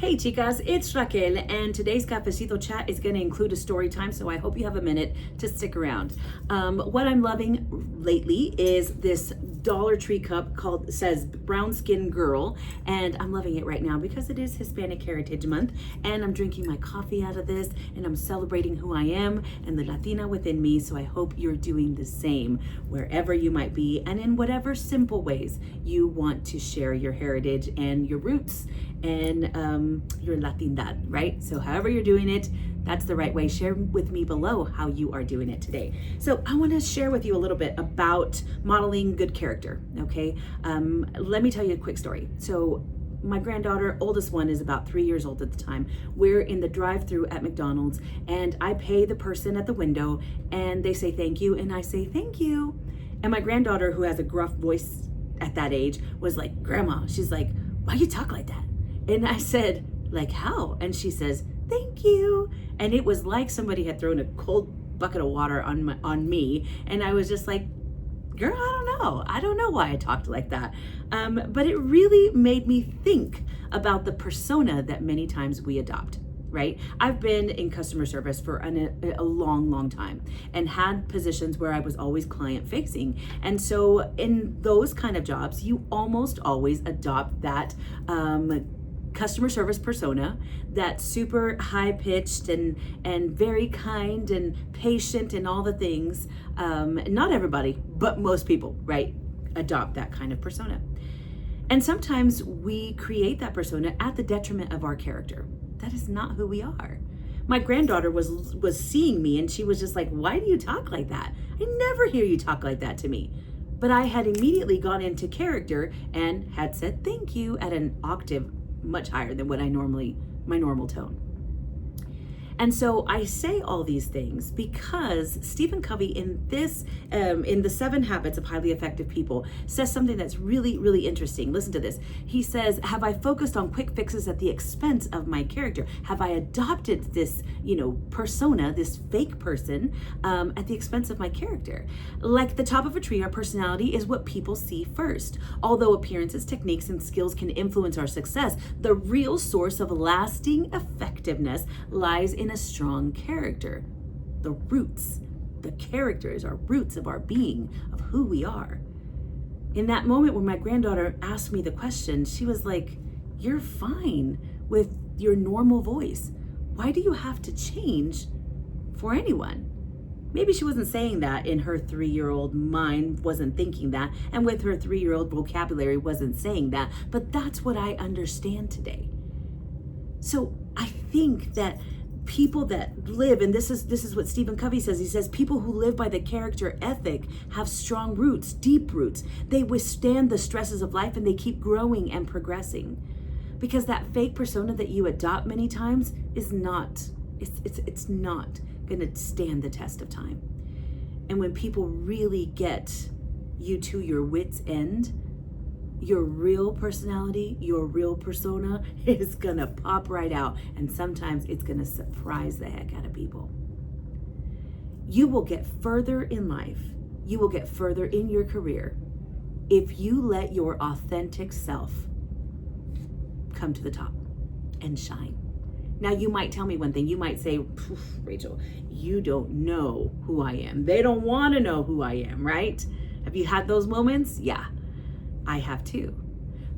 Hey chicas, it's Raquel, and today's Cafecito chat is going to include a story time, so I hope you have a minute to stick around. What I'm loving lately is this Dollar Tree cup says Brown Skin Girl, and I'm loving it right now because it is Hispanic Heritage Month, and I'm drinking my coffee out of this, and I'm celebrating who I am and the Latina within me, so I hope you're doing the same wherever you might be, and in whatever simple ways you want to share your heritage and your roots and your Latindad, right? So however you're doing it, that's the right way. Share with me below how you are doing it today. So I want to share with you a little bit about modeling good character, okay? Let me tell you a quick story. So my granddaughter, oldest one, is about 3 years old at the time. We're in the drive-thru at McDonald's, and I pay the person at the window, and they say thank you, and I say thank you. And my granddaughter, who has a gruff voice at that age, was like, Grandma, she's like, why you talk like that? And I said, like how? And she says, thank you. And it was like somebody had thrown a cold bucket of water on me. And I was just like, girl, I don't know why I talked like that. But it really made me think about the persona that many times we adopt, right? I've been in customer service for a long time and had positions where I was always client facing. And so in those kind of jobs, you almost always adopt that customer service persona, that super high pitched and very kind and patient and all the things. Not everybody, but most people, right, adopt that kind of persona. And sometimes we create that persona at the detriment of our character. That is not who we are. My granddaughter was seeing me and she was just like, why do you talk like that? I never hear you talk like that to me. But I had immediately gone into character and had said thank you at an octave much higher than what my normal tone. And so I say all these things because Stephen Covey in the 7 Habits of Highly Effective People says something that's really, really interesting. Listen to this. He says, have I focused on quick fixes at the expense of my character? Have I adopted this, persona, this fake person, at the expense of my character? Like the top of a tree, our personality is what people see first. Although appearances, techniques, and skills can influence our success, the real source of lasting effectiveness lies in a strong character. The roots, the characters are roots of our being, of who we are. In that moment when my granddaughter asked me the question, she was like, you're fine with your normal voice. Why do you have to change for anyone? Maybe she wasn't saying that in her 3-year-old mind, wasn't thinking that, and with her 3-year-old vocabulary wasn't saying that, but that's what I understand today. So I think that people that live, and this is what Stephen Covey says, he says people who live by the character ethic have strong roots, deep roots. They withstand the stresses of life and they keep growing and progressing. Because that fake persona that you adopt many times is not, it's not gonna stand the test of time. And when people really get you to your wit's end, your real personality, your real persona is gonna pop right out, and sometimes it's gonna surprise the heck out of people. You will get further in life, you will get further in your career if you let your authentic self come to the top and shine. Now you might tell me one thing, you might say, Rachel, you don't know who I am. They don't wanna know who I am, right? Have you had those moments? Yeah. I have too.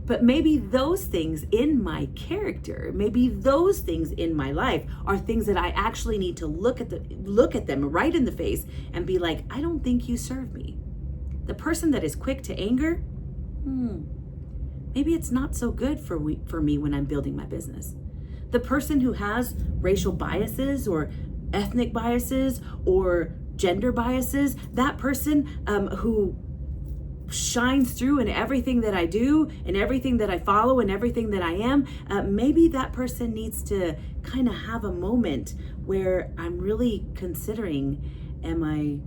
But maybe those things in my character, maybe those things in my life are things that I actually need to look at them right in the face and be like, I don't think you serve me. The person that is quick to anger, maybe it's not so good for me when I'm building my business. The person who has racial biases or ethnic biases or gender biases, that person who shines through in everything that I do and everything that I follow and everything that I am, maybe that person needs to kind of have a moment where I'm really considering, am I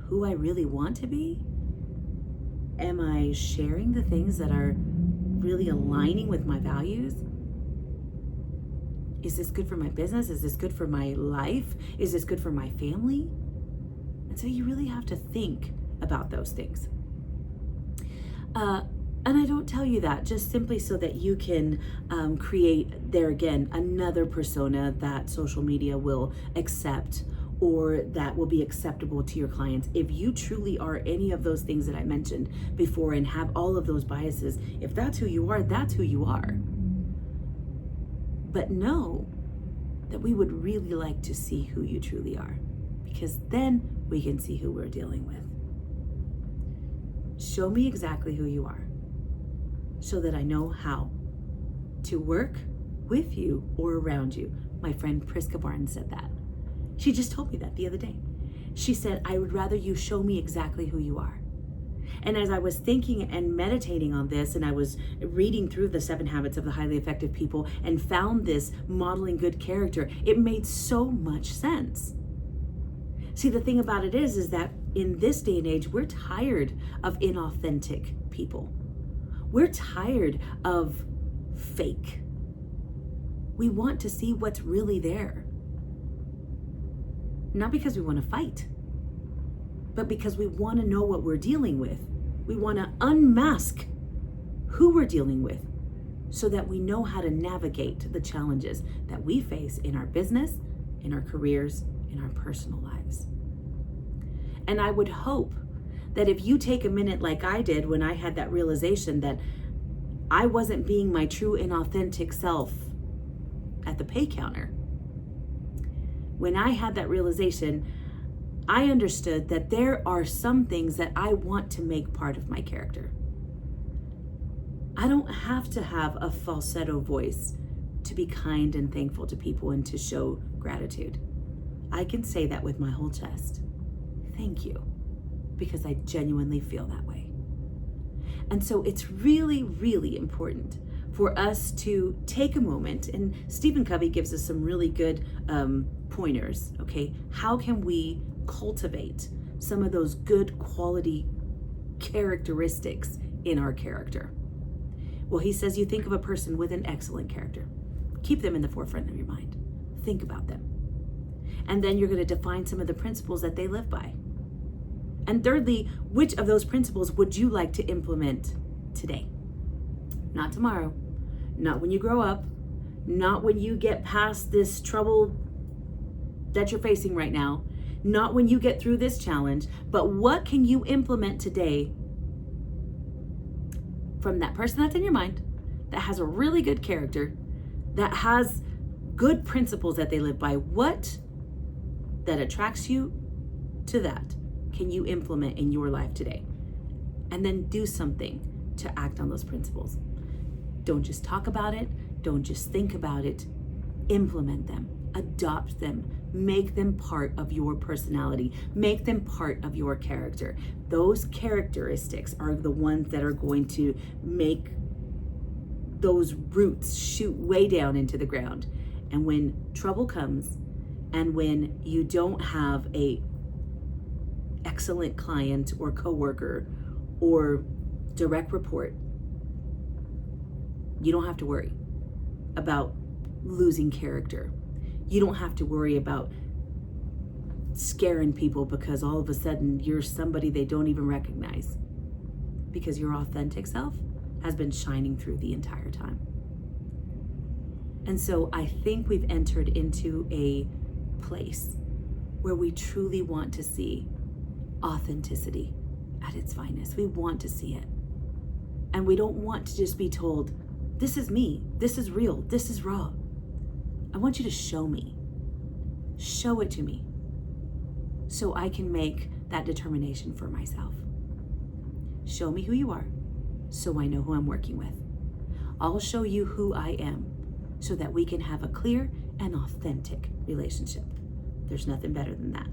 who I really want to be? Am I sharing the things that are really aligning with my values? Is this good for my business? Is this good for my life? Is this good for my family? And so you really have to think about those things. And I don't tell you that just simply so that you can create, there again, another persona that social media will accept or that will be acceptable to your clients. If you truly are any of those things that I mentioned before and have all of those biases, if that's who you are, that's who you are. But know that we would really like to see who you truly are, because then we can see who we're dealing with. Show me exactly who you are so that I know how to work with you or around you. My friend Priska Barnes said that. She just told me that the other day. She said, I would rather you show me exactly who you are. And as I was thinking and meditating on this, and I was reading through the 7 Habits of the Highly Effective People and found this modeling good character, it made so much sense. See, the thing about it is that in this day and age, we're tired of inauthentic people. We're tired of fake. We want to see what's really there. Not because we want to fight, but because we want to know what we're dealing with. We want to unmask who we're dealing with so that we know how to navigate the challenges that we face in our business, in our careers, in our personal lives. And I would hope that if you take a minute like I did when I had that realization that I wasn't being my true and authentic self at the pay counter, when I had that realization, I understood that there are some things that I want to make part of my character. I don't have to have a falsetto voice to be kind and thankful to people and to show gratitude. I can say that with my whole chest. Thank you, because I genuinely feel that way. And so it's really, really important for us to take a moment, and Stephen Covey gives us some really good pointers, okay? How can we cultivate some of those good quality characteristics in our character? Well, he says you think of a person with an excellent character. Keep them in the forefront of your mind. Think about them. And then you're going to define some of the principles that they live by. And thirdly, which of those principles would you like to implement today? Not tomorrow, not when you grow up, not when you get past this trouble that you're facing right now, not when you get through this challenge, but what can you implement today from that person that's in your mind, that has a really good character, that has good principles that they live by? What that attracts you to that can you implement in your life today? And then do something to act on those principles. Don't just talk about it. Don't just think about it. Implement them, adopt them, make them part of your personality, make them part of your character. Those characteristics are the ones that are going to make those roots shoot way down into the ground. And when trouble comes, and when you don't have a excellent client or coworker or direct report, you don't have to worry about losing character. You don't have to worry about scaring people because all of a sudden you're somebody they don't even recognize, because your authentic self has been shining through the entire time. And so I think we've entered into a place where we truly want to see authenticity at its finest. We want to see it. And we don't want to just be told, this is me, this is real, this is raw. I want you to show me. Show it to me so I can make that determination for myself. Show me who you are so I know who I'm working with. I'll show you who I am so that we can have a clear and authentic relationship. There's nothing better than that.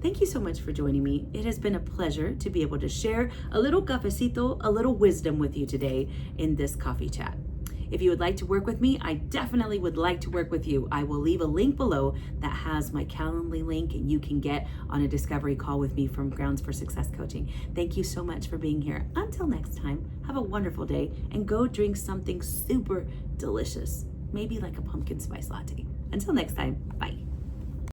Thank you so much for joining me. It has been a pleasure to be able to share a little cafecito, a little wisdom with you today in this coffee chat. If you would like to work with me, I definitely would like to work with you. I will leave a link below that has my Calendly link, and you can get on a discovery call with me from Grounds for Success Coaching. Thank you so much for being here. Until next time, have a wonderful day and go drink something super delicious, maybe like a pumpkin spice latte. Until next time, bye.